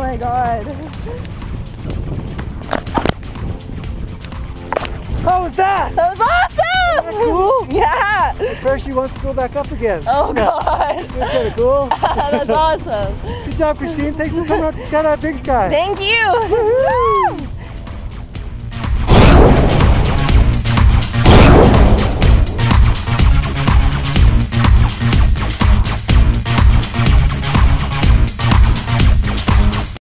my god. How was that? That was awesome! Isn't that cool? Yeah! At first she wants to go back up again. Oh god! That's kind of cool. That's awesome. Good job, Christine. Thanks for coming out to Skydive Big Sky. Thank you! Woohoo!